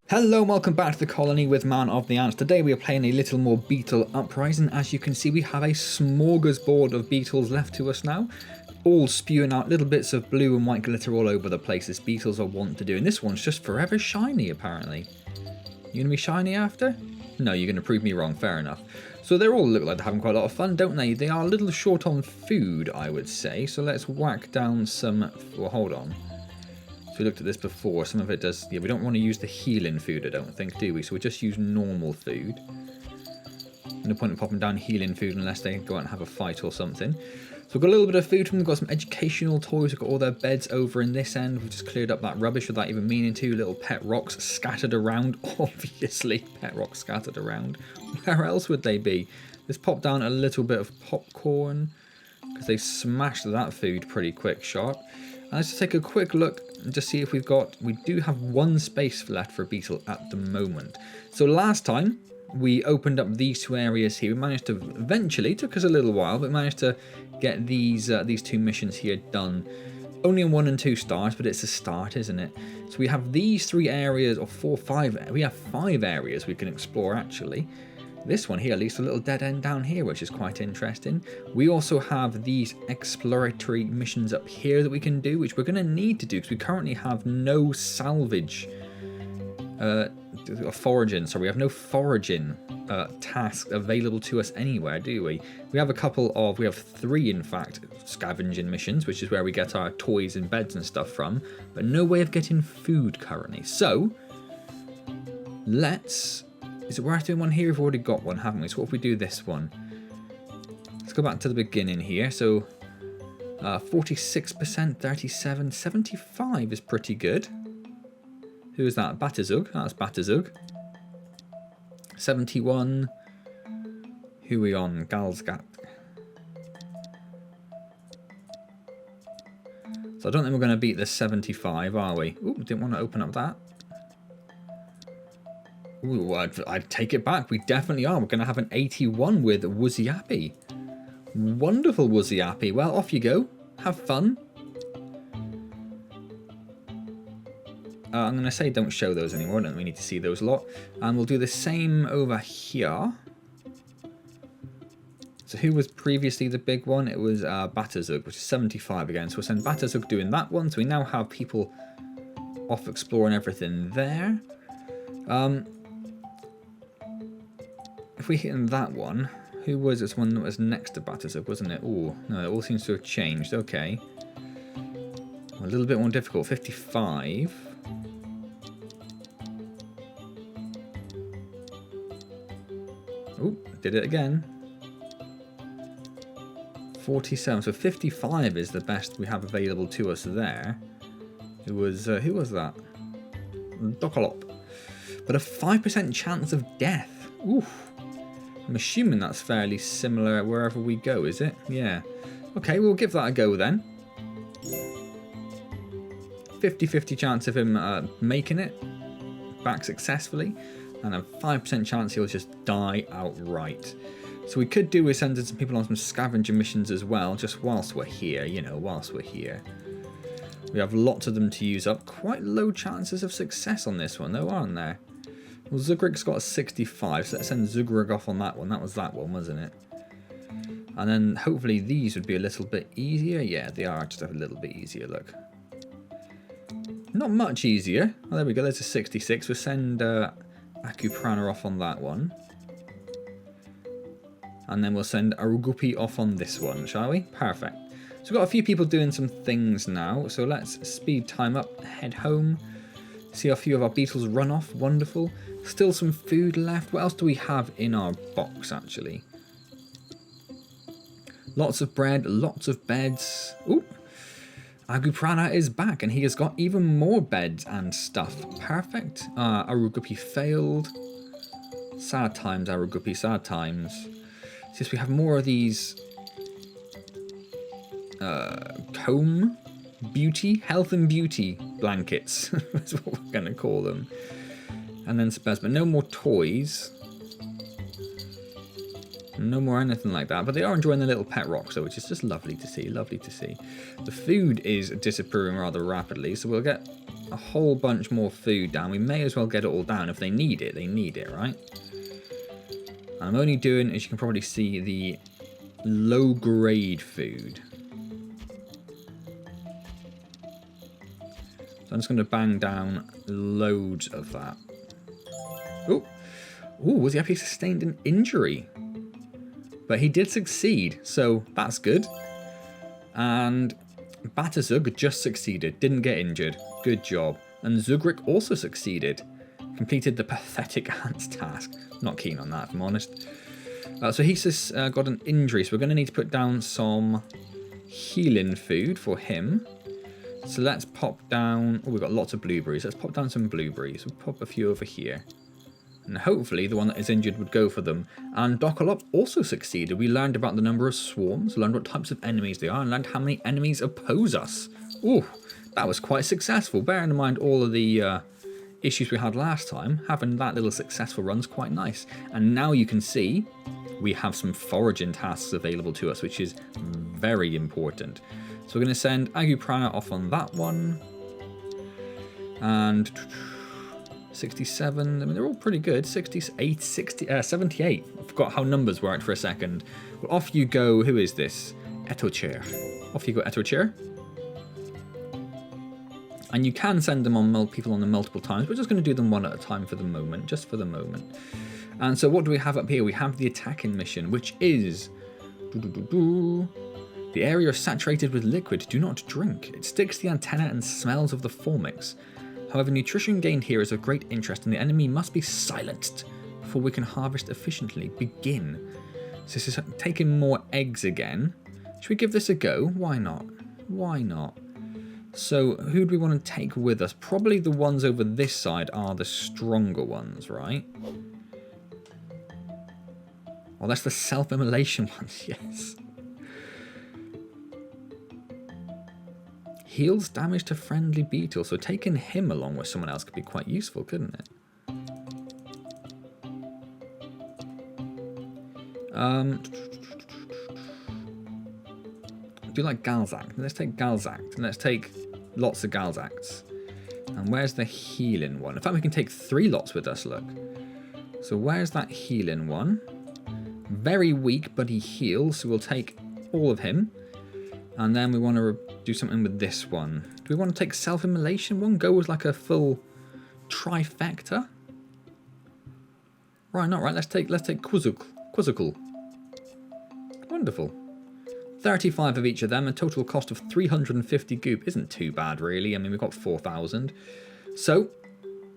Hello and welcome back to the colony with Man of the Antz. Today we are playing a little more Beetle Uprising. As you can see, we have a smorgasbord of beetles left to us now, all spewing out little bits of blue and white glitter all over the place, as beetles are wont to do. And this one's just forever shiny, apparently. You gonna be shiny after? No, you're gonna prove me wrong, fair enough. So they all look like they're having quite a lot of fun, don't they? They are a little short on food, I would say. So let's whack down some, well, hold on. We looked at this before, some of it does, yeah, we don't want to use the healing food, I don't think, do we? So we just use normal food. No point in popping down healing food unless they go out and have a fight or something. So we've got a little bit of food from them, we've got some educational toys, we've got all their beds over in this end. We've just cleared up that rubbish without even meaning to. Little pet rocks scattered around, obviously, pet rocks scattered around. Where else would they be? Let's pop down a little bit of popcorn, because they smashed that food pretty quick shot. And let's just take a quick look and just see if we do have one space left for a beetle at the moment. So last time we opened up these two areas here. We managed to eventually, took us a little while, but managed to get these two missions here done. Only on 1 and 2 stars, but it's a start, isn't it? So we have these 3 areas, or 4, 5, we have 5 areas we can explore actually. This one here, at least a little dead end down here, which is quite interesting. We also have these exploratory missions up here that we can do, which we're going to need to do because we currently have no salvage, foraging, sorry, we have no foraging task available to us anywhere, do we? We have we have 3 in fact, scavenging missions, which is where we get our toys and beds and stuff from, but no way of getting food currently. So, is it worth doing one here? We've already got one, haven't we? So what if we do this one? Let's go back to the beginning here. So 46%, 37, 75 is pretty good. Who is that? Batazug. That's Batazug. 71. Who are we on? Galsgat. So I don't think we're going to beat the 75, are we? Ooh, didn't want to open up that. Ooh, I'd take it back. We definitely are. We're going to have an 81 with Woozy-appy. Wonderful Woozy-appy. Well, off you go. Have fun. I'm going to say don't show those anymore. I don't think we need to see those a lot. And we'll do the same over here. So who was previously the big one? It was Batazug, which is 75 again. So we'll send Batazug doing that one. So we now have people off exploring everything there. If we hit in that one, who was this one that was next to Batazug, wasn't it? Oh, no, it all seems to have changed. Okay. A little bit more difficult. 55. Oh, did it again. 47. So 55 is the best we have available to us there. Who was that? Dokolop. But a 5% chance of death. Oof. I'm assuming that's fairly similar wherever we go, is it? Yeah. Okay, we'll give that a go then. 50-50 chance of him making it back successfully, and a 5% chance he'll just die outright. So we could do with sending some people on some scavenger missions as well, just whilst we're here, you know, whilst we're here. We have lots of them to use up. Quite low chances of success on this one though, aren't there? Well, Zugrig's got a 65, so let's send Zugrig off on that one. That was that one, wasn't it? And then hopefully these would be a little bit easier. Yeah, they are just a little bit easier, look. Not much easier. Oh, there we go, there's a 66. We'll send Akuprana off on that one. And then we'll send Arugupi off on this one, shall we? Perfect. So we've got a few people doing some things now. So let's speed time up, head home. See a few of our beetles run off. Wonderful. Still some food left. What else do we have in our box, actually? Lots of bread, lots of beds. Ooh. Aguprana is back, and he has got even more beds and stuff. Perfect. Arugupi failed. Sad times, Arugupi, sad times. Since we have more of these... comb... health and beauty blankets. That's what we're going to call them. And then spares, but no more toys. No more anything like that. But they are enjoying the little pet rocks, though, which is just lovely to see. Lovely to see. The food is disapproving rather rapidly, so we'll get a whole bunch more food down. We may as well get it all down. If they need it, right? I'm only doing, as you can probably see, the low-grade food. So I'm just going to bang down loads of that. Oh, was he actually sustained an injury? But he did succeed, so that's good. And Batazug just succeeded, didn't get injured. Good job. And Zugrik also succeeded. Completed the pathetic Antz task. Not keen on that, if I'm honest. So he's just got an injury, so we're going to need to put down some healing food for him. So let's pop down... Oh, we've got lots of blueberries. Let's pop down some blueberries. We'll pop a few over here. And hopefully the one that is injured would go for them. And Dokalop also succeeded. We learned about the number of swarms, learned what types of enemies they are, and learned how many enemies oppose us. Ooh, that was quite successful. Bearing in mind all of the issues we had last time, having that little successful run's quite nice. And now you can see we have some foraging tasks available to us, which is very important. So we're going to send Aguprana off on that one. And 67, I mean, they're all pretty good. 68, 78. I forgot how numbers worked for a second. Well, off you go. Who is this? Etocher. Off you go, Etocher. And you can send them on people on them multiple times. We're just going to do them one at a time for the moment, just for the moment. And so what do we have up here? We have the attacking mission, which is... The area is saturated with liquid. Do not drink. It sticks to the antenna and smells of the formix. However, nutrition gained here is of great interest, and the enemy must be silenced before we can harvest efficiently. Begin. So this is taking more eggs again. Should we give this a go? Why not? Why not? So who do we want to take with us? Probably the ones over this side are the stronger ones, right? Oh, that's the self-immolation ones, yes. Heals damage to friendly beetles, so taking him along with someone else could be quite useful, couldn't it? Do you like Galzact? Let's take Galzact, and let's take lots of Galzacts. And where's the healing one? In fact, we can take 3 lots with us, look. So where's that healing one? Very weak, but he heals, so we'll take all of him. And then we want to do something with this one. Do we want to take self-immolation one? Go with like a full trifecta? Right, not right. Let's take Quizzical. Wonderful. 35 of each of them, a total cost of 350 goop. Isn't too bad, really. I mean, we've got 4,000. So,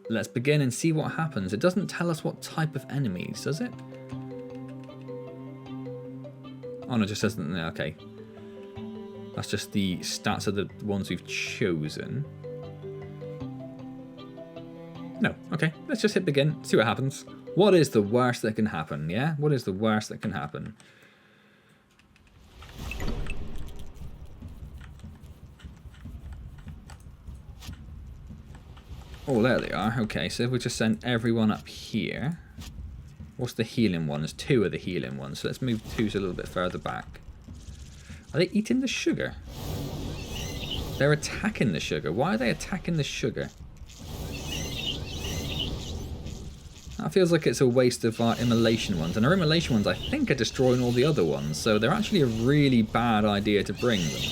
let's begin and see what happens. It doesn't tell us what type of enemies, does it? Oh, no, it just says, okay. That's just the stats of the ones we've chosen. No, okay. Let's just hit begin, see what happens. What is the worst that can happen, yeah? What is the worst that can happen? Oh, there they are. Okay, so if we just send everyone up here. What's the healing one? There's 2 of the healing ones. So let's move 2 a little bit further back. Are they eating the sugar? They're attacking the sugar. Why are they attacking the sugar? That feels like it's a waste of our immolation ones. And our immolation ones, I think, are destroying all the other ones. So they're actually a really bad idea to bring them.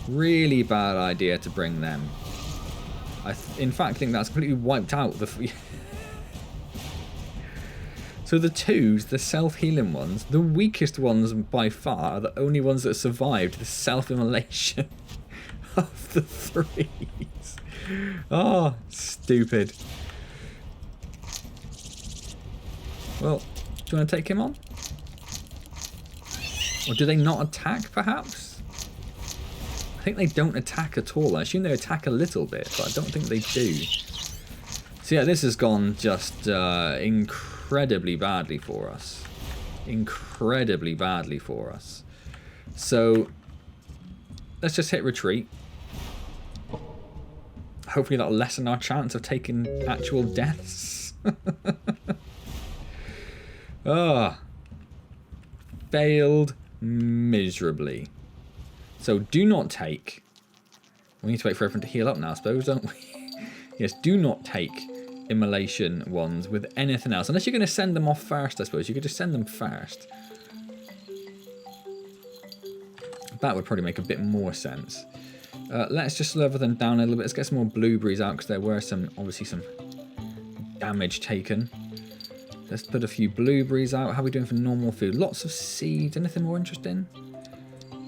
Really bad idea to bring them. In fact, I think that's completely wiped out the... So the 2s, the self-healing ones, the weakest ones by far, are the only ones that survived the self-immolation of the 3s. Oh, stupid. Well, do you want to take him on? Or do they not attack, perhaps? I think they don't attack at all. I assume they attack a little bit, but I don't think they do. So yeah, this has gone just incredibly badly for us. Incredibly badly for us. So let's just hit retreat. Hopefully that'll lessen our chance of taking actual deaths. Ah, failed miserably. So do not take. We need to wait for everyone to heal up now, I suppose, don't we? Yes, do not take immolation ones with anything else. Unless you're going to send them off first, I suppose. You could just send them first. That would probably make a bit more sense. Let's just slow them down a little bit. Let's get some more blueberries out because there were obviously some damage taken. Let's put a few blueberries out. How are we doing for normal food? Lots of seeds. Anything more interesting?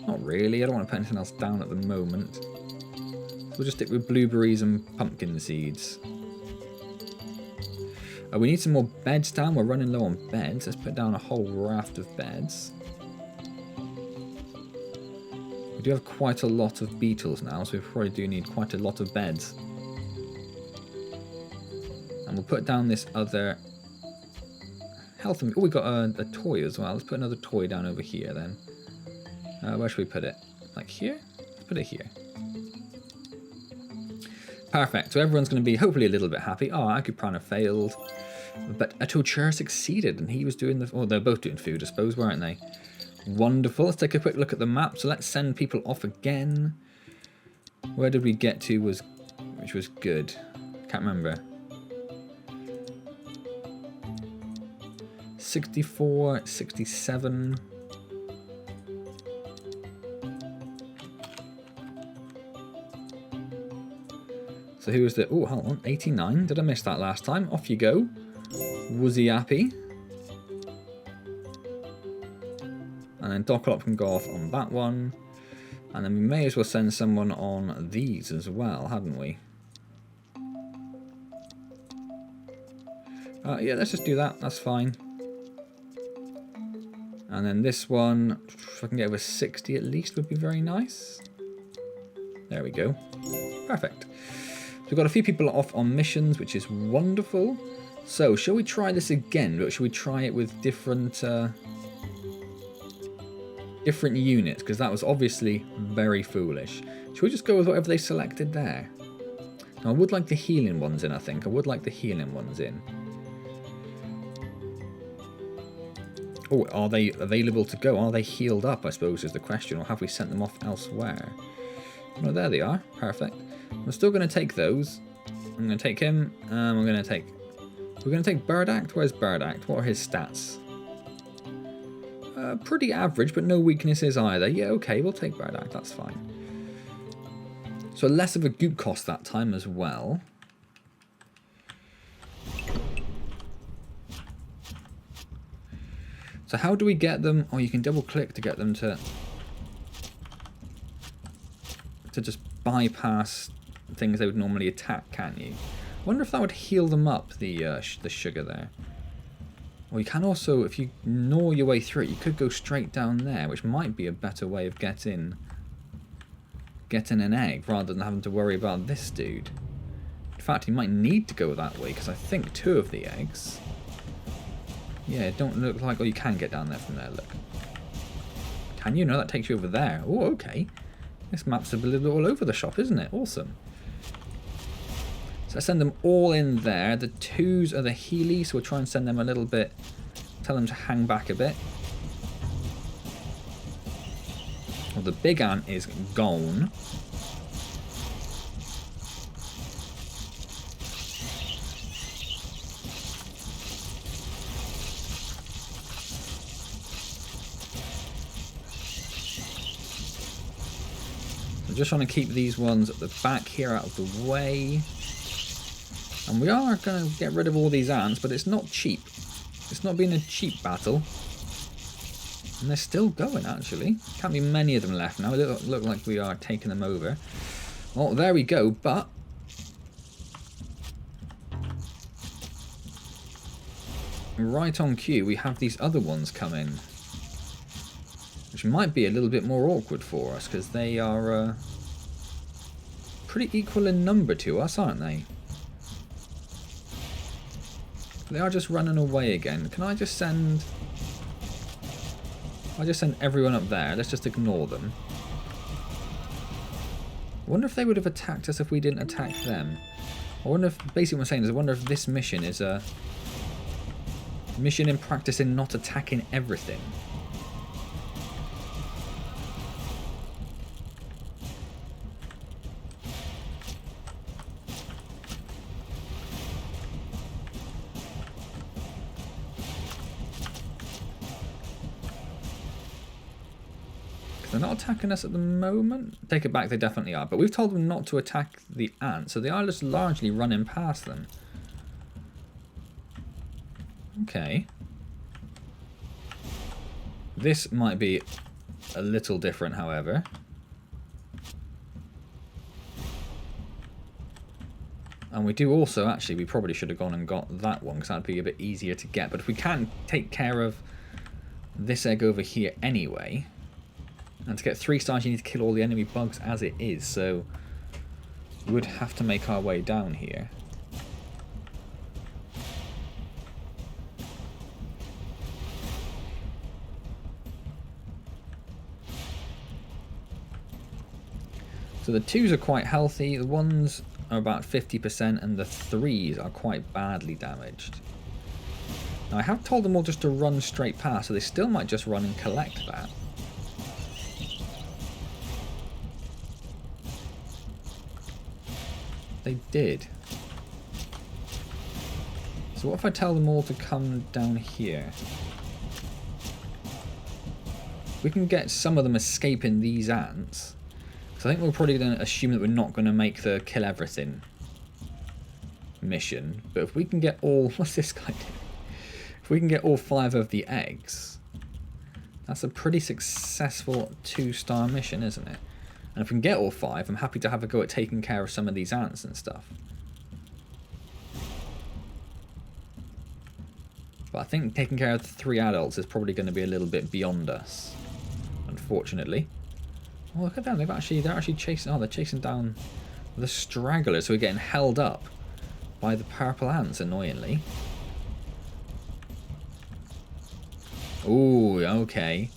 Not really. I don't want to put anything else down at the moment. So we'll just stick with blueberries and pumpkin seeds. We need some more beds down. We're running low on beds. Let's put down a whole raft of beds. We do have quite a lot of beetles now, so we probably do need quite a lot of beds. And we'll put down this other health. Oh, we got a toy as well. Let's put another toy down over here then. Where should we put it? Like here? Let's put it here. Perfect. So everyone's going to be hopefully a little bit happy. Oh, Acuprana failed. But Atochur succeeded, and he was doing the... Oh, they're both doing food, I suppose, weren't they? Wonderful. Let's take a quick look at the map. So let's send people off again. Where did we get to which was good? Can't remember. 64, 67... So who was the... Oh, hold on. 89. Did I miss that last time? Off you go. Woozy Appy. And then Docklop can go off on that one. And then we may as well send someone on these as well, hadn't we? Yeah, let's just do that. That's fine. And then this one, if I can get over 60 at least, would be very nice. There we go. Perfect. So we've got a few people off on missions, which is wonderful. So, shall we try this again? But should we try it with different units? Because that was obviously very foolish. Should we just go with whatever they selected there? Now, I would like the healing ones in, I think. I would like the healing ones in. Oh, are they available to go? Are they healed up, I suppose, is the question. Or have we sent them off elsewhere? Well, there they are. Perfect. I'm still going to take those. I'm going to take him. We're going to take Birdact. Where's Birdact? What are his stats? Pretty average, but no weaknesses either. Yeah, okay, we'll take Birdact. That's fine. So less of a goop cost that time as well. So how do we get them? Oh, you can double click to get them to just bypass things they would normally attack, can't you? I wonder if that would heal them up, the sugar there. Or you can also, if you gnaw your way through it, you could go straight down there, which might be a better way of getting an egg, rather than having to worry about this dude. In fact, you might need to go that way, because I think 2 of the eggs... Yeah, don't look like... Oh, you can get down there from there, look. Can you? No, that takes you over there. Oh, okay. This map's a little bit all over the shop, isn't it? Awesome. So I send them all in there. The 2s are the Healy, so we'll try and send them a little bit. Tell them to hang back a bit. Well, the big ant is gone. Just trying to keep these ones at the back here out of the way. And we are going to get rid of all these ants, but it's not cheap. It's not been a cheap battle. And they're still going, actually. Can't be many of them left now. They look like we are taking them over. Oh, there we go, but... right on cue, we have these other ones come in. Which might be a little bit more awkward for us, because they are pretty equal in number to us, aren't they? They are just running away again. Can I just send... I'll just send everyone up there. Let's just ignore them. I wonder if they would have attacked us if we didn't attack them. I wonder if... Basically what I'm saying is I wonder if this mission is a... mission in practice in not attacking everything. They're not attacking us at the moment. Take it back, they definitely are. But we've told them not to attack the ants, so they are just largely running past them. Okay. This might be a little different, however. And we do also, actually, we probably should have gone and got that one, because that would be a bit easier to get. But if we can take care of this egg over here anyway, and to get 3 stars you need to kill all the enemy bugs as it is, so we would have to make our way down here. So the 2s are quite healthy, the 1s are about 50%, and the 3s are quite badly damaged. Now I have told them all just to run straight past, so they still might just run and collect that. They did. So what if I tell them all to come down here? We can get some of them escaping these ants. I think we're probably going to assume that we're not going to make the kill everything mission. But if we can get all... What's this guy doing? If we can get all 5 of the eggs, that's a pretty successful 2-star mission, isn't it? And if we can get all 5, I'm happy to have a go at taking care of some of these ants and stuff. But I think taking care of the 3 adults is probably going to be a little bit beyond us, unfortunately. Oh, look at them, they're actually chasing, oh, they're chasing down the stragglers who are getting held up by the purple ants, annoyingly. Ooh, okay.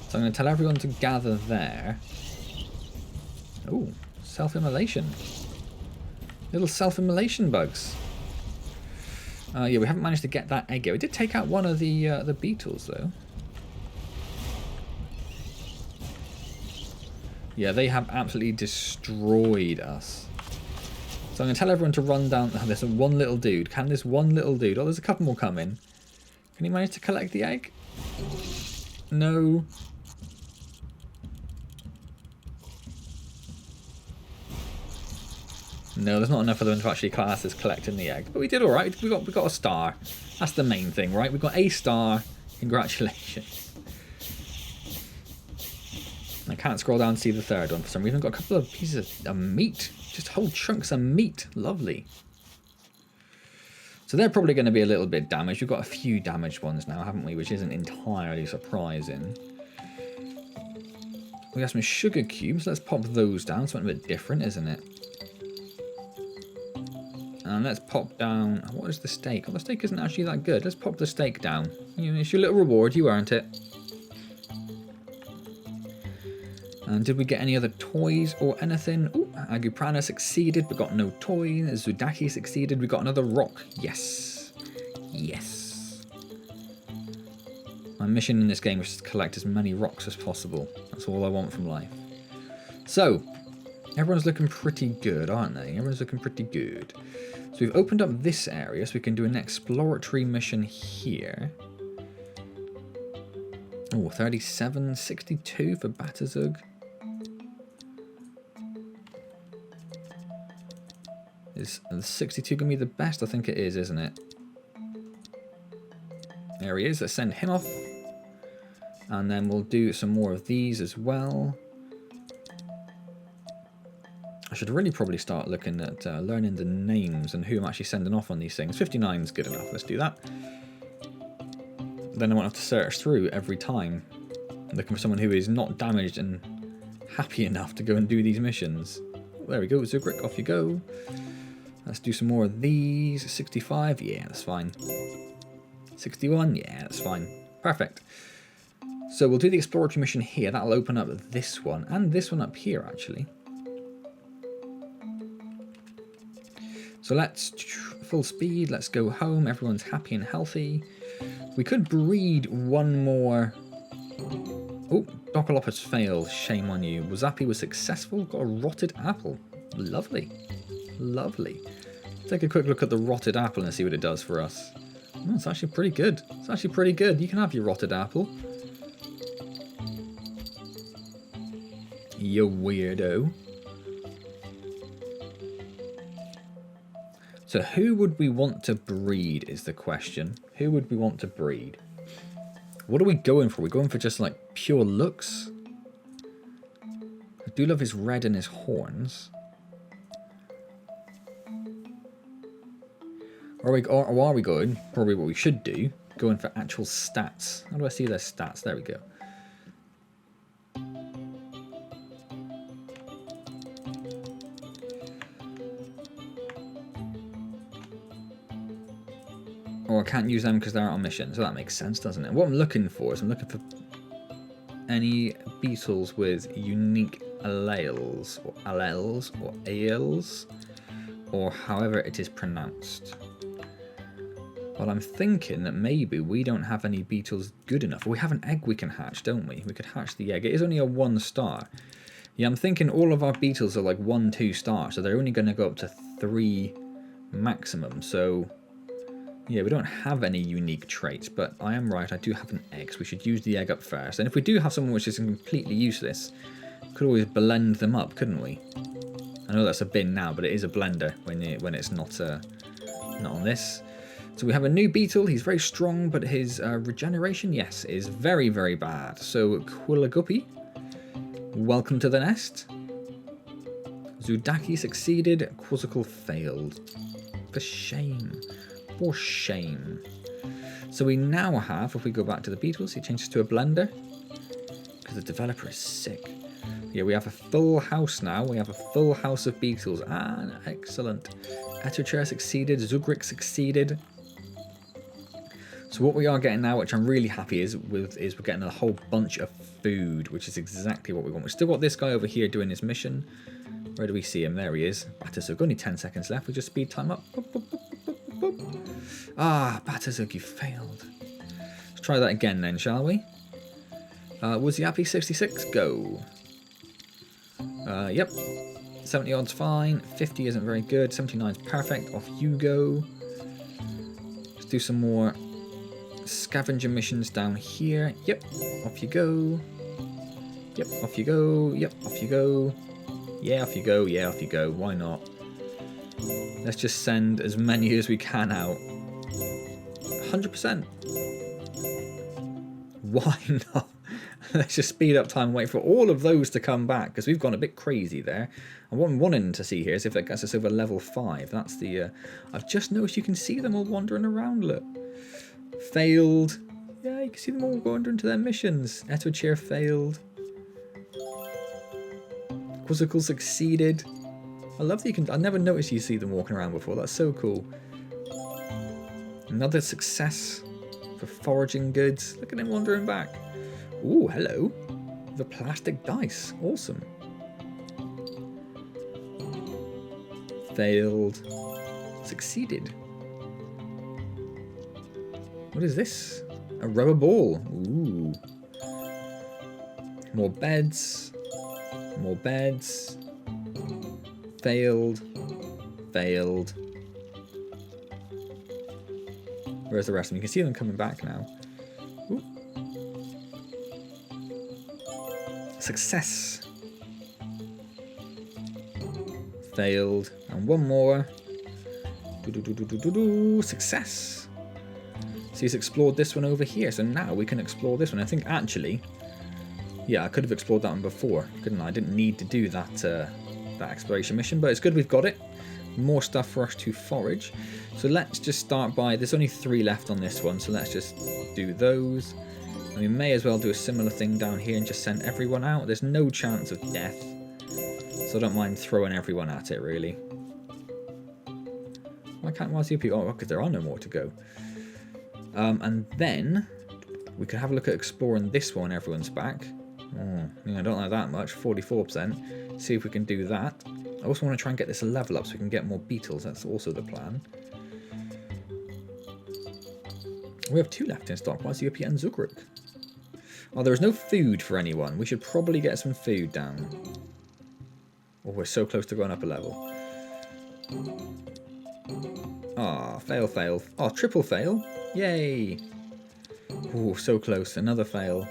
So I'm going to tell everyone to gather there. Ooh, self-immolation. Little self-immolation bugs. Yeah, we haven't managed to get that egg yet. We did take out one of the beetles, though. Yeah, they have absolutely destroyed us. So I'm going to tell everyone to run down... Oh, there's one little dude. Can this one little dude... Oh, there's a couple more coming. Can he manage to collect the egg? No. No, there's not enough of them to actually class as collecting the egg. But we did alright. We got a star. That's the main thing, right? We got a star. Congratulations. I can't scroll down to see the 3rd one for some reason. I've got a couple of pieces of meat. Just whole chunks of meat. Lovely. So they're probably going to be a little bit damaged. We've got a few damaged ones now, haven't we? Which isn't entirely surprising. We got some sugar cubes. Let's pop those down. Something a bit different, isn't it? And let's pop down... What is the steak? Oh, the steak isn't actually that good. Let's pop the steak down. You know, it's your little reward. You earned it. And did we get any other toys or anything? Oh, Aguprana succeeded, but got no toys. Zudaki succeeded. We got another rock. Yes. Yes. My mission in this game is to collect as many rocks as possible. That's all I want from life. So, everyone's looking pretty good, aren't they? Everyone's looking pretty good. So we've opened up this area, so we can do an exploratory mission here. Oh, 37, 62 for Batazug. Is 62 going to be the best? I think it is, isn't it? There he is. Let's send him off. And then we'll do some more of these as well. I should really probably start looking at learning the names and who I'm actually sending off on these things. 59 is good enough. Let's do that. Then I won't have to search through every time, looking for someone who is not damaged and happy enough to go and do these missions. There we go, Zugric, off you go. Let's do some more of these. 65, yeah, that's fine. 61, yeah, that's fine. Perfect. So we'll do the exploratory mission here. That'll open up this one, and this one up here, actually. So let's, full speed, let's go home. Everyone's happy and healthy. We could breed one more. Oh, Docoloppus failed. Shame on you. Wasapi was successful. Got a rotted apple. Lovely. Lovely. Take a quick look at the rotted apple and see what it does for us. Oh, it's actually pretty good. It's actually pretty good. You can have your rotted apple. You weirdo. So who would we want to breed is the question. Who would we want to breed? What are we going for? Are we going for just like pure looks? I do love his red and his horns. Or are we going, probably what we should do, going for actual stats. How do I see their stats? There we go. Or I can't use them because they're out on mission, so that makes sense, doesn't it? What I'm looking for is I'm looking for any beetles with unique alleles, or ales, or however it is pronounced. But I'm thinking that maybe we don't have any beetles good enough. We have an egg we can hatch, don't we? We could hatch the egg. It is only a 1 star. Yeah, I'm thinking all of our beetles are like 1, 2 stars, so they're only going to go up to 3 maximum. So yeah, we don't have any unique traits, but I am right, I do have an egg, so we should use the egg up first. And if we do have someone which is completely useless, we could always blend them up, couldn't we? I know that's a bin now, but it is a blender when it's not on this. So we have a new beetle. He's very strong, but his regeneration, yes, is very, very bad. So Quillaguppy, welcome to the nest. Zudaki succeeded. Quizzical failed. For shame. For shame. So we now have, if we go back to the beetles, he changes to a blender. Because the developer is sick. Yeah, we have a full house now. We have a full house of beetles. Ah, excellent. Etterchair succeeded. Zugrick succeeded. So what we are getting now, which I'm really happy with, is we're getting a whole bunch of food, which is exactly what we want. We've still got this guy over here doing his mission. Where do we see him? There he is. Battersug, only 10 seconds left. We just speed time up. Boop, boop, boop, boop, boop, boop. Ah, Battersug, you failed. Let's try that again then, shall we? Was he happy? 66? Go. Yep. 70 odd's fine. 50 isn't very good. 79's perfect. Off you go. Let's do some more scavenger missions down here. Yep, off you go. Yep, off you go. Yep, off you go. Yeah, off you go. Yeah, off you go. Why not? Let's just send as many as we can out. 100%. Why not? Let's just speed up time and wait for all of those to come back, because we've gone a bit crazy there. And what I'm wanting to see here is if it gets us over level 5. That's the... I've just noticed you can see them all wandering around, look. Failed. Yeah, you can see them all going into their missions. Etterchair failed. Quizzical succeeded. I love that you can... I never noticed you see them walking around before. That's so cool. Another success for foraging goods. Look at him wandering back. Ooh, hello. The plastic dice. Awesome. Failed. Succeeded. What is this? A rubber ball. Ooh. More beds. More beds. Failed. Failed. Where's the rest of them? You can see them coming back now. Ooh. Success. Failed. And one more. Success. So he's explored this one over here. So now we can explore this one. I think actually, yeah, I could have explored that one before, couldn't I? I didn't need to do that that exploration mission, but it's good we've got it. More stuff for us to forage. So let's just start by, there's only 3 left on this one, so let's just do those. And we may as well do a similar thing down here and just send everyone out. There's no chance of death, so I don't mind throwing everyone at it, really. Why can't YCP? Oh, because there are no more to go. And then we could have a look at exploring this one. Everyone's back. Oh, I don't like that much. 44%. See if we can do that. I also want to try and get this level up so we can get more beetles. That's also the plan. We have 2 left in stock. YCP and Zugruk. Oh, there is no food for anyone. We should probably get some food down. Oh, we're so close to going up a level. Ah, fail, fail. Oh, triple fail. Yay! Oh, so close. Another fail.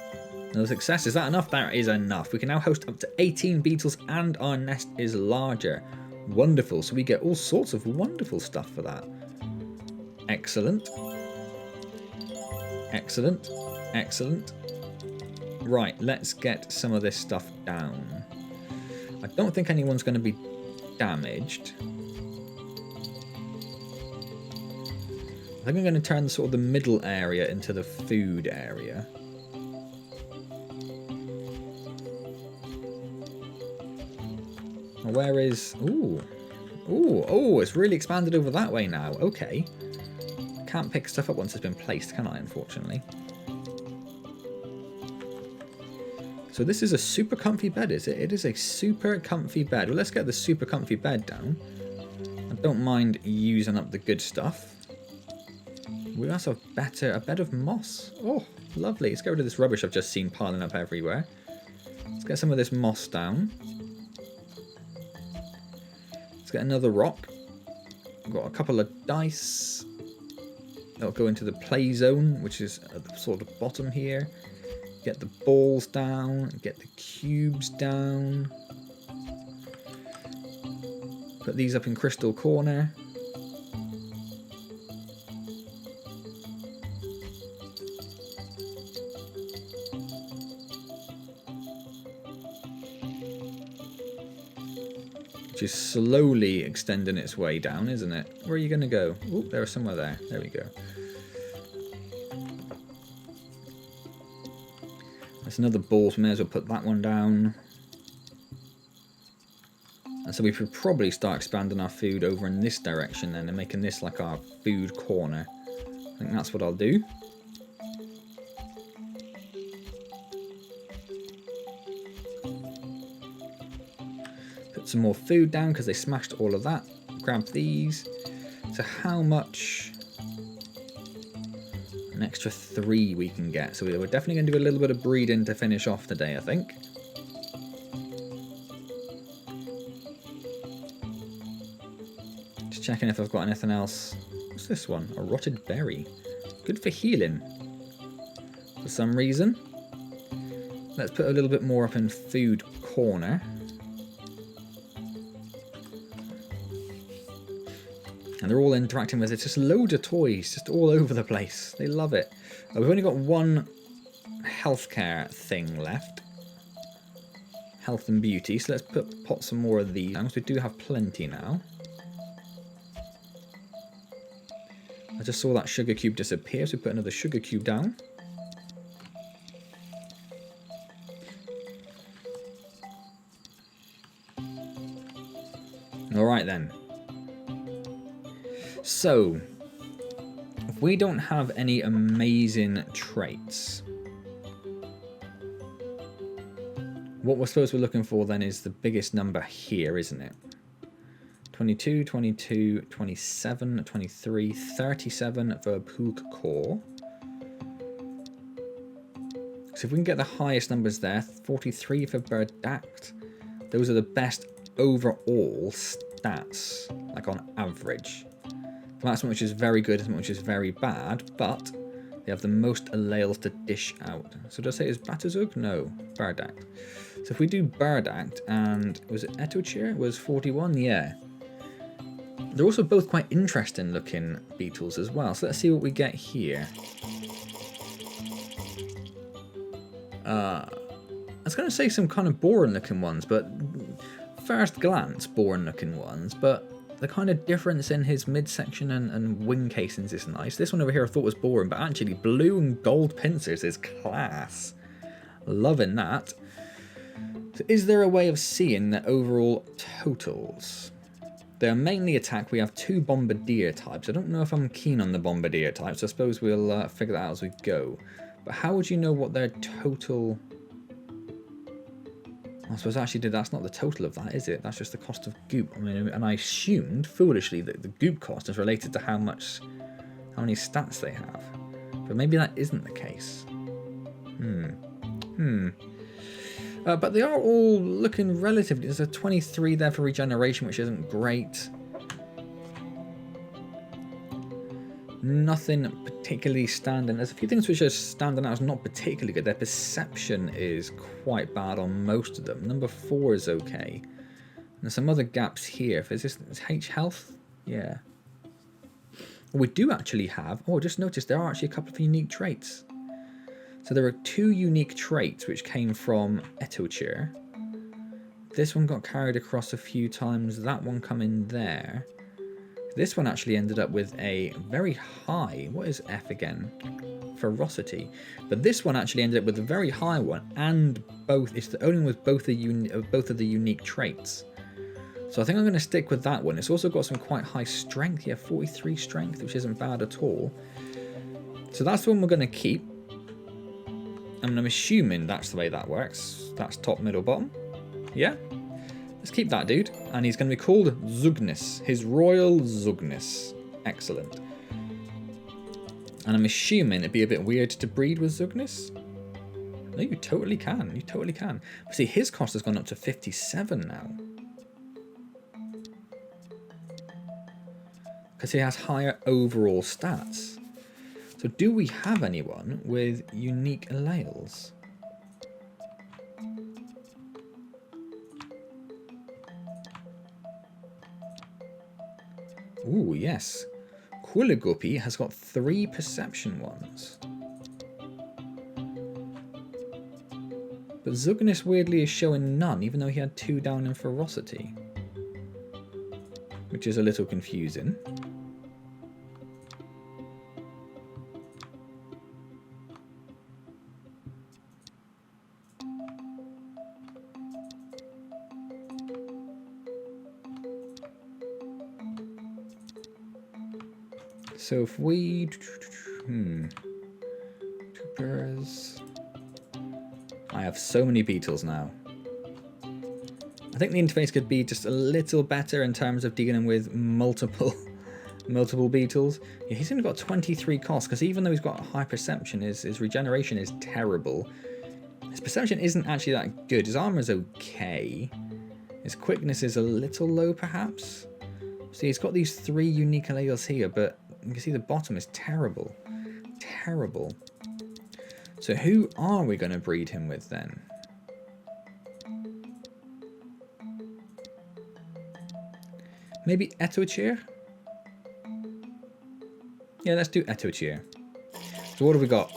Another success. Is that enough? That is enough. We can now host up to 18 beetles and our nest is larger. Wonderful. So we get all sorts of wonderful stuff for that. Excellent. Excellent. Excellent. Right, let's get some of this stuff down. I don't think anyone's going to be damaged. I think I'm going to turn sort of the middle area into the food area. Where is... Ooh. Ooh, oh, it's really expanded over that way now. Okay. Can't pick stuff up once it's been placed, can I, unfortunately? So this is a super comfy bed, is it? It is a super comfy bed. Well, let's get the super comfy bed down. I don't mind using up the good stuff. We also have a bed of moss. Oh, lovely. Let's get rid of this rubbish I've just seen piling up everywhere. Let's get some of this moss down. Let's get another rock. We've got a couple of dice. That'll go into the play zone, which is at the sort of bottom here. Get the balls down. Get the cubes down. Put these up in crystal corner. Which is slowly extending its way down, isn't it? Where are you going to go? Oh, there's somewhere there. There we go. That's another ball, so we may as well put that one down. And so we should probably start expanding our food over in this direction then and making this like our food corner. I think that's what I'll do. Put some more food down because they smashed all of that. Grab these. So how much? An extra 3 we can get. So we're definitely going to do a little bit of breeding to finish off today, I think. Just checking if I've got anything else. What's this one? A rotted berry. Good for healing. For some reason. Let's put a little bit more up in food corner. And they're all interacting with it. Just loads of toys, just all over the place. They love it. We've only got one healthcare thing left. Health and beauty. So let's pop some more of these down, because we do have plenty now. I just saw that sugar cube disappear, so we put another sugar cube down. Alright then. So, if we don't have any amazing traits, what we're supposed to be looking for then is the biggest number here, isn't it? 22, 22, 27, 23, 37 for Pook Core. So if we can get the highest numbers there, 43 for Berdact, those are the best overall stats, like on average. That's something which is very good, something which is very bad, but they have the most allels to dish out. So did I say it's Batazug? No, Berdact. So if we do Berdact and, was it Etochir? Was 41? Yeah. They're also both quite interesting looking beetles as well. So let's see what we get here. I was going to say some kind of boring looking ones, but first glance boring looking ones, but the kind of difference in his midsection and wing casings is nice. This one over here I thought was boring, but actually blue and gold pincers is class. Loving that. So is there a way of seeing the overall totals? They are mainly attack. We have 2 bombardier types. I don't know if I'm keen on the bombardier types. I suppose we'll figure that out as we go. But how would you know what their total... I suppose actually that's not the total of that, is it? That's just the cost of goop. I mean, and I assumed foolishly that the goop cost is related to how many stats they have. But maybe that isn't the case. But they are all looking relatively... There's a 23 there for regeneration, which isn't great. Nothing particularly standing. There's a few things which are standing out as not particularly good. Their perception is quite bad on most of them. Number 4 is okay. And there's some other gaps here. Is this H health? Yeah. We do actually have... Oh, I just noticed there are actually a couple of unique traits. So there are 2 unique traits which came from Etochir. This one got carried across a few times. That one come in there. This one actually ended up with a very high... What is F again? Ferocity. But this one actually ended up with a very high one. And both... It's the only one with both of the unique traits. So I think I'm going to stick with that one. It's also got some quite high strength. Yeah, 43 strength, which isn't bad at all. So that's the one we're going to keep. And I'm assuming that's the way that works. That's top, middle, bottom. Yeah. Let's keep that dude. And he's going to be called Zugnus. His Royal Zugnus. Excellent. And I'm assuming it'd be a bit weird to breed with Zugnus. No, you totally can. You totally can. But see, his cost has gone up to 57 now. Because he has higher overall stats. So do we have anyone with unique alleles? Ooh, yes. Quiliguppy has got 3 perception ones. But Zugnus weirdly is showing none, even though he had 2 down in ferocity. Which is a little confusing. So if we... Troopers... I have so many beetles now. I think the interface could be just a little better in terms of dealing with multiple beetles. Yeah, he's only got 23 costs, because even though he's got a high perception, his regeneration is terrible. His perception isn't actually that good. His armor is okay. His quickness is a little low, perhaps. See, he's got these 3 unique alleles here, but you can see the bottom is terrible. Terrible. So who are we going to breed him with then? Maybe Etochir? Yeah, let's do Etochir. So what have we got?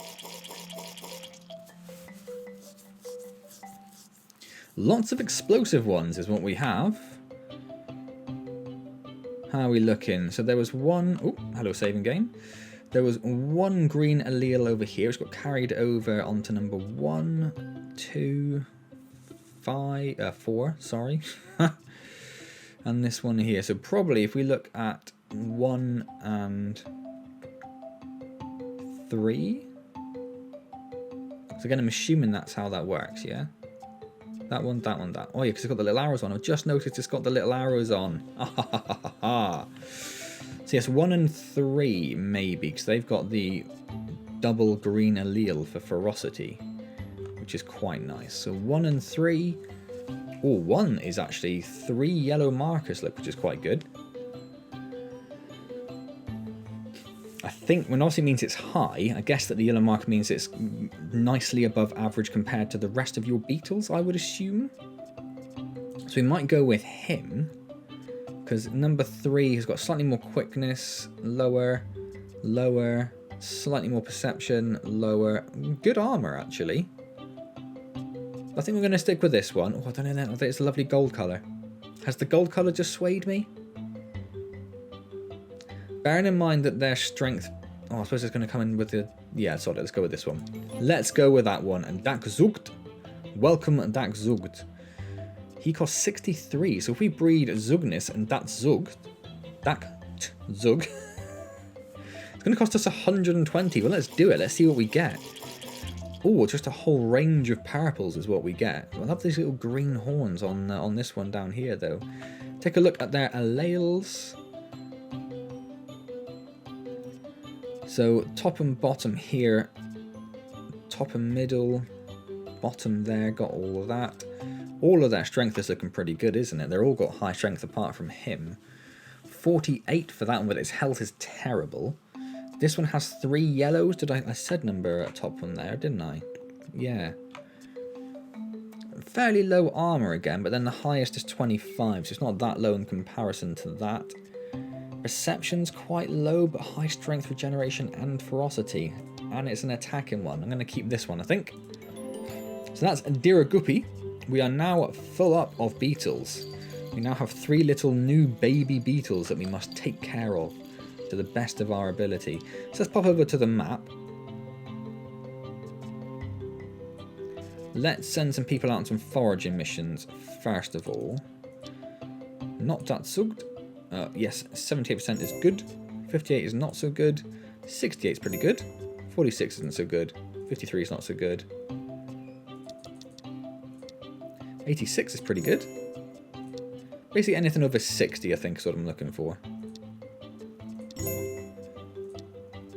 Lots of explosive ones is what we have. How are we looking? So there was one... Oh, hello saving game. There was 1 green allele over here, which got carried over onto number 1, 2, 5, 4, sorry. And this one here. So probably if we look at 1 and 3. So again, I'm assuming that's how that works, yeah? That one, that one, that. Oh yeah, because it's got the little arrows on. I've just noticed it's got the little arrows on. So yes, 1 and 3 maybe, because they've got the double green allele for ferocity, which is quite nice. So 1 and 3. Oh, 1 is actually 3 yellow markers, look, which is quite good. I think when obviously means it's high, I guess that the yellow marker means it's nicely above average compared to the rest of your beetles, I would assume. So we might go with him, because number 3 has got slightly more quickness, lower, slightly more perception, lower. Good armor, actually. I think we're going to stick with this one. Oh, I don't know, I think it's a lovely gold colour. Has the gold colour just swayed me? Bearing in mind that their strength... Oh, I suppose it's going to come in with the... Yeah, sorry, let's go with this one. Let's go with that one. And Dak Zugt. Welcome, Dak Zugt. He costs 63. So if we breed Zugnus and Dak Zug... it's going to cost us 120. Well, let's do it. Let's see what we get. Oh, just a whole range of purples is what we get. We'll have these little green horns on this one down here, though. Take a look at their alleles. So top and bottom here, top and middle, bottom there, got all of that. All of their strength is looking pretty good, isn't it? They're all got high strength apart from him. 48 for that one, but his health is terrible. This one has 3 yellows. Did I said number at top one there, didn't I? Yeah. Fairly low armor again, but then the highest is 25, so it's not that low in comparison to that. Perception's quite low, but high strength, regeneration, and ferocity. And it's an attacking one. I'm going to keep this one, I think. So that's Diraguppy. We are now full up of beetles. We now have 3 little new baby beetles that we must take care of to the best of our ability. So let's pop over to the map. Let's send some people out on some foraging missions first of all. Not that sucked. Yes, 78% is good. 58 is not so good. 68 is pretty good. 46 isn't so good. 53 is not so good. 86 is pretty good. Basically anything over 60 I think is what I'm looking for.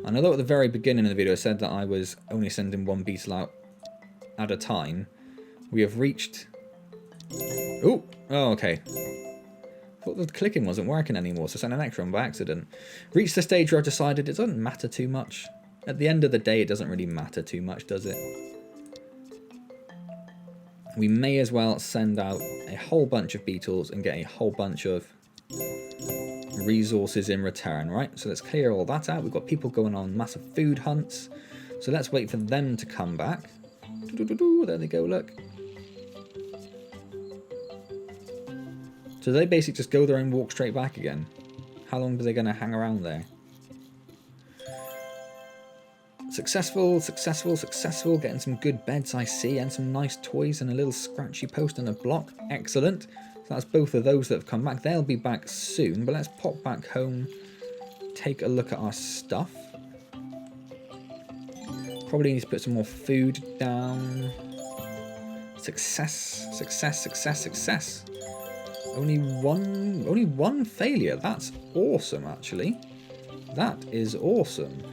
And although at the very beginning of the video I said that I was only sending 1 beetle out at a time, we have reached... Oh, okay. I thought the clicking wasn't working anymore, so I sent an extra one by accident. Reached the stage where I've decided it doesn't matter too much. At the end of the day, it doesn't really matter too much, does it? We may as well send out a whole bunch of beetles and get a whole bunch of resources in return, right? So let's clear all that out. We've got people going on massive food hunts. So let's wait for them to come back. There they go, look. So they basically just go there and walk straight back again. How long are they going to hang around there? Successful, successful, successful. Getting some good beds, I see, and some nice toys and a little scratchy post and a block. Excellent. So that's both of those that have come back. They'll be back soon, but let's pop back home, take a look at our stuff. Probably need to put some more food down. Success, success, success, success. Only one failure. That's awesome, actually. That is awesome.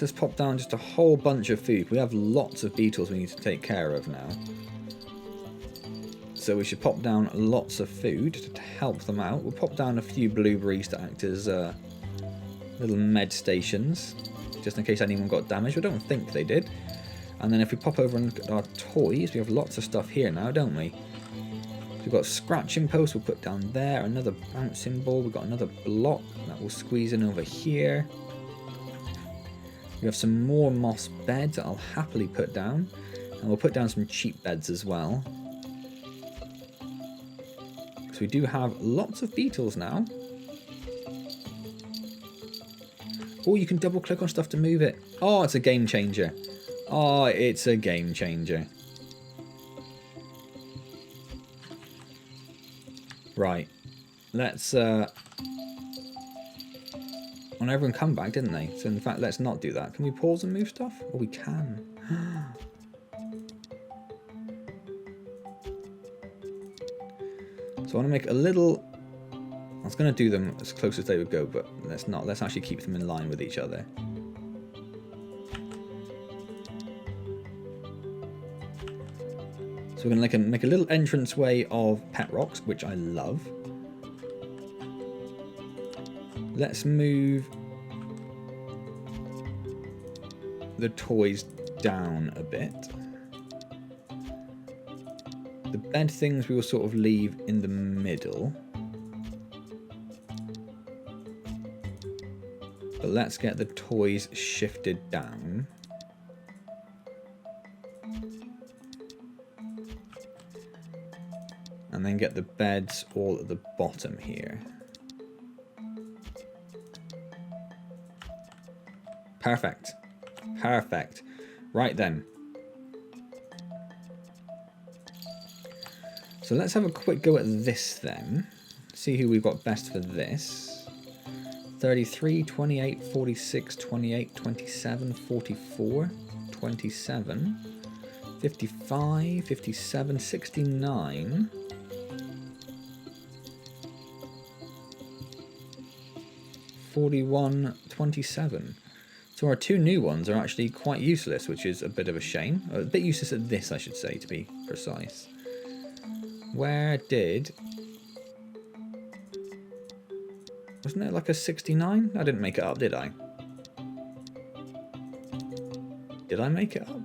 Let's pop down just a whole bunch of food. We have lots of beetles we need to take care of now. So we should pop down lots of food to help them out. We'll pop down a few blueberries to act as little med stations, just in case anyone got damaged. I don't think they did. And then if we pop over and look at our toys, we have lots of stuff here now, don't we? We've got scratching posts we'll put down there, another bouncing ball, we've got another block that will squeeze in over here. We have some more moss beds that I'll happily put down, and we'll put down some cheap beds as well. So we do have lots of beetles now. Oh, you can double click on stuff to move it. Oh, it's a game changer. Oh, it's a game changer. Right. Let's... Well, everyone come back, didn't they? So in fact, let's not do that. Can we pause and move stuff? Oh, we can. So I want to make a little... I was going to do them as close as they would go, but let's not. Let's actually keep them in line with each other. So we're going to make a little entranceway of pet rocks, which I love. Let's move the toys down a bit. The bed things we will sort of leave in the middle. But let's get the toys shifted down. And then get the beds all at the bottom here. Perfect. Perfect. Right then. So let's have a quick go at this then. See who we've got best for this. 33, 28, 46, 28, 27, 44, 27, 55, 57, 69. 41, 27. So So our 2 new ones are actually quite useless, which is a bit of a shame. A bit useless at this, I should say, to be precise. Where did... Wasn't it like a 69? I didn't make it up, did I? Did I make it up?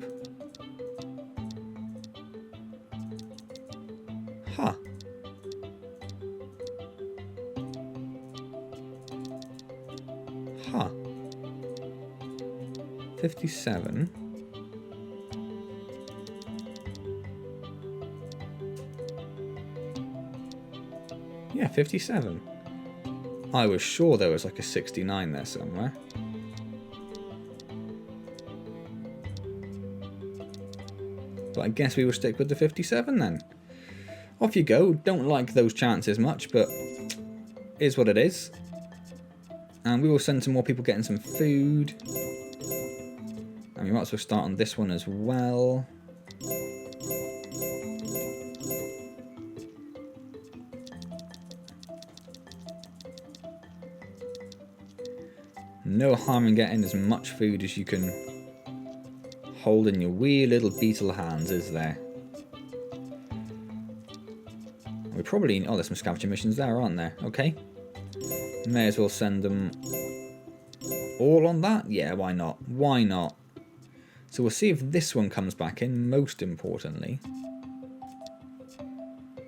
Huh. Huh. 57. Yeah, 57. I was sure there was like a 69 there somewhere. But I guess we will stick with the 57 then. Off you go. Don't like those chances much, but is what it is. And we will send some more people getting some food. And we might as well start on this one as well. No harm in getting as much food as you can hold in your wee little beetle hands, is there? We probably... Oh, there's some scavenger missions there, aren't there? Okay. May as well send them all on that? Yeah, why not? Why not? So we'll see if this one comes back in, most importantly.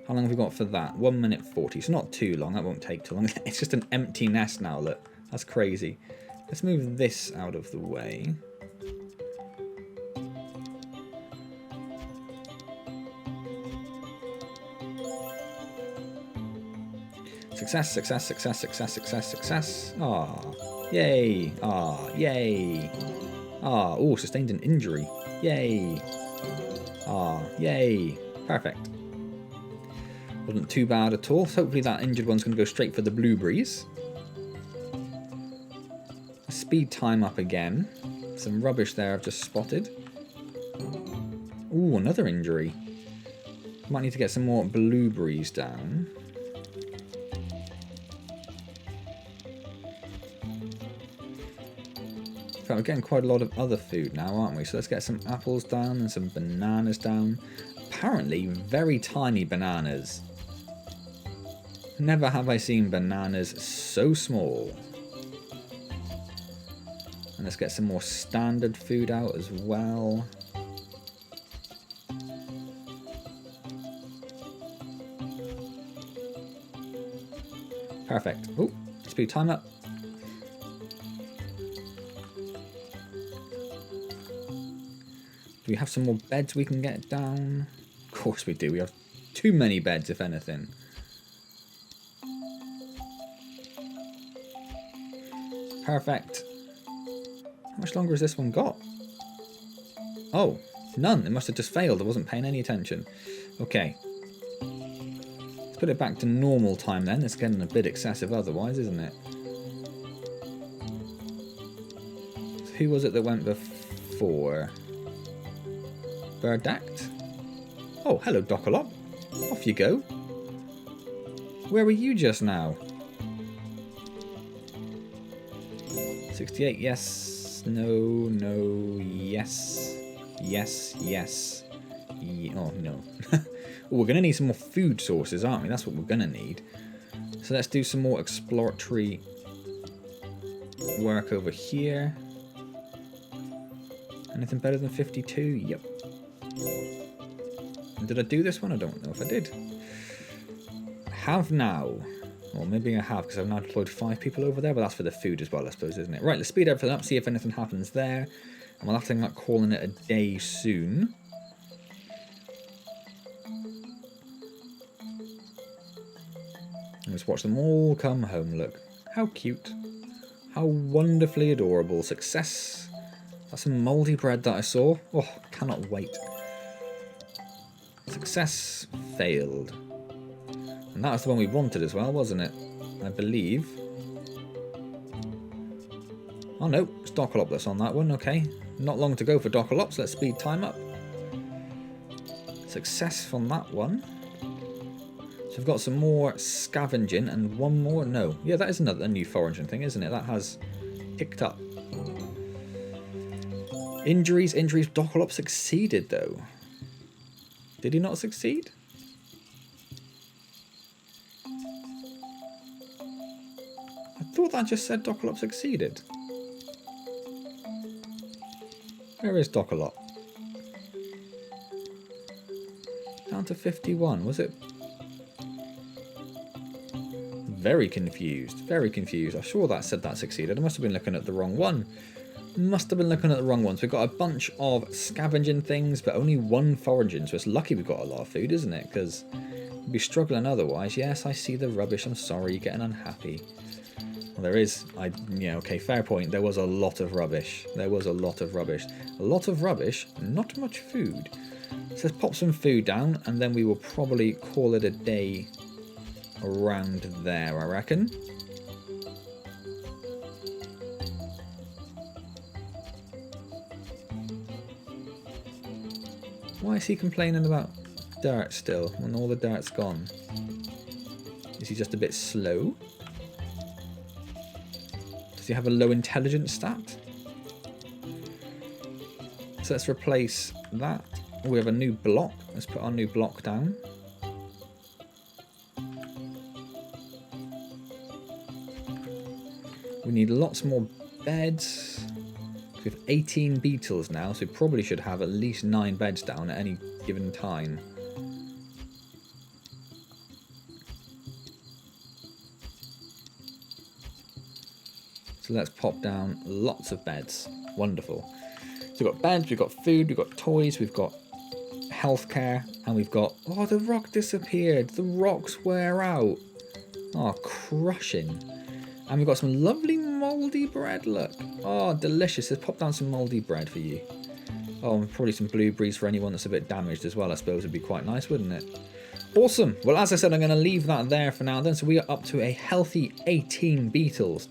How long have we got for that? 1 minute 40. It's not too long. That won't take too long. It's just an empty nest now, look. That's crazy. Let's move this out of the way. Success, success, success, success, success, success. Ah, yay. Ah, yay. Ah, oh, sustained an injury. Yay. Ah, yay. Perfect. Wasn't too bad at all. So hopefully that injured one's going to go straight for the blueberries. Speed time up again. Some rubbish there I've just spotted. Ooh, another injury. Might need to get some more blueberries down. In fact, we're getting quite a lot of other food now, aren't we? So let's get some apples down and some bananas down. Apparently, very tiny bananas. Never have I seen bananas so small. And let's get some more standard food out as well. Perfect. Oh, speed time up. Do we have some more beds we can get down? Of course we do. We have too many beds, if anything. Perfect. How much longer has this one got? Oh, none. It must have just failed. I wasn't paying any attention. Okay. Let's put it back to normal time then. It's getting a bit excessive otherwise, isn't it? So who was it that went before? Birdact? Oh, hello, Docalop. Off you go. Where were you just now? 68, yes. No, no, yes. Yes, yes. Oh, no. Oh, we're going to need some more food sources, aren't we? That's what we're going to need. So let's do some more exploratory work over here. Anything better than 52? Yep. Did I do this one? I don't know if I did. I have now. Or maybe I have, because I've now deployed 5 people over there, but that's for the food as well, I suppose, isn't it? Right, let's speed everything up, see if anything happens there. And we'll have to think about calling it a day soon. Let's watch them all come home, look. How cute. How wonderfully adorable. Success. That's some mouldy bread that I saw. Oh, cannot wait. Success failed. And that was the one we wanted as well, wasn't it? I believe. Oh no, it's Docalop that's on that one, okay. Not long to go for Docalops, let's speed time up. Success from that one. So we've got some more scavenging and one more, no. Yeah, that is a new foraging thing, isn't it? That has picked up. Injuries, injuries. Docolop succeeded though. Did he not succeed? I thought that just said Docolop succeeded. Where is Docolop? Down to 51, was it? Very confused, very confused. I'm sure that said that succeeded. I must have been looking at the wrong one. Must have been looking at the wrong one. So we've got a bunch of scavenging things, but only one foraging. So it's lucky we've got a lot of food, isn't it? Because we'd be struggling otherwise. Yes, I see the rubbish. I'm sorry, you're getting unhappy. Well, there is, yeah, okay, fair point. There was a lot of rubbish. There was a lot of rubbish. A lot of rubbish, not much food. So let's pop some food down, and then we will probably call it a day around there, I reckon. Why is he complaining about dirt still when all the dirt's gone? Is he just a bit slow? Does he have a low intelligence stat? So let's replace that. We have a new block. Let's put our new block down. We need lots more beds. We have 18 beetles now, so we probably should have at least 9 beds down at any given time. So let's pop down lots of beds. Wonderful. So we've got beds, we've got food, we've got toys, we've got healthcare, and we've got... Oh, the rock disappeared. The rocks wear out. Oh, crushing. And we've got some lovely mouldy bread, look. Oh, delicious. Let's pop down some mouldy bread for you. Oh, and probably some blueberries for anyone that's a bit damaged as well, I suppose would be quite nice, wouldn't it? Awesome. Well, as I said, I'm going to leave that there for now then. So we are up to a healthy 18 beetles.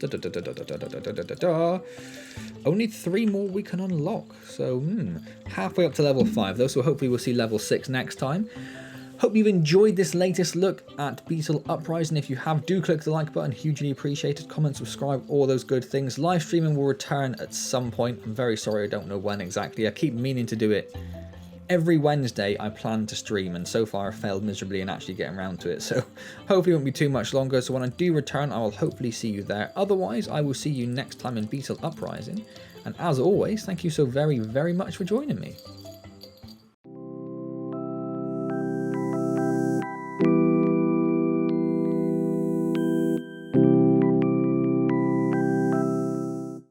Only 3 more we can unlock. So, halfway up to level 5 though. So hopefully we'll see level 6 next time. Hope you've enjoyed this latest look at Beetle Uprising. If you have, do click the like button, hugely appreciated. Comment, subscribe, all those good things. Live streaming will return at some point. I'm very sorry, I don't know when exactly. I keep meaning to do it. Every Wednesday I plan to stream, and so far I failed miserably in actually getting around to it. So hopefully it won't be too much longer. So when I do return, I will hopefully see you there. Otherwise, I will see you next time in Beetle Uprising. And as always, thank you so very, very much for joining me.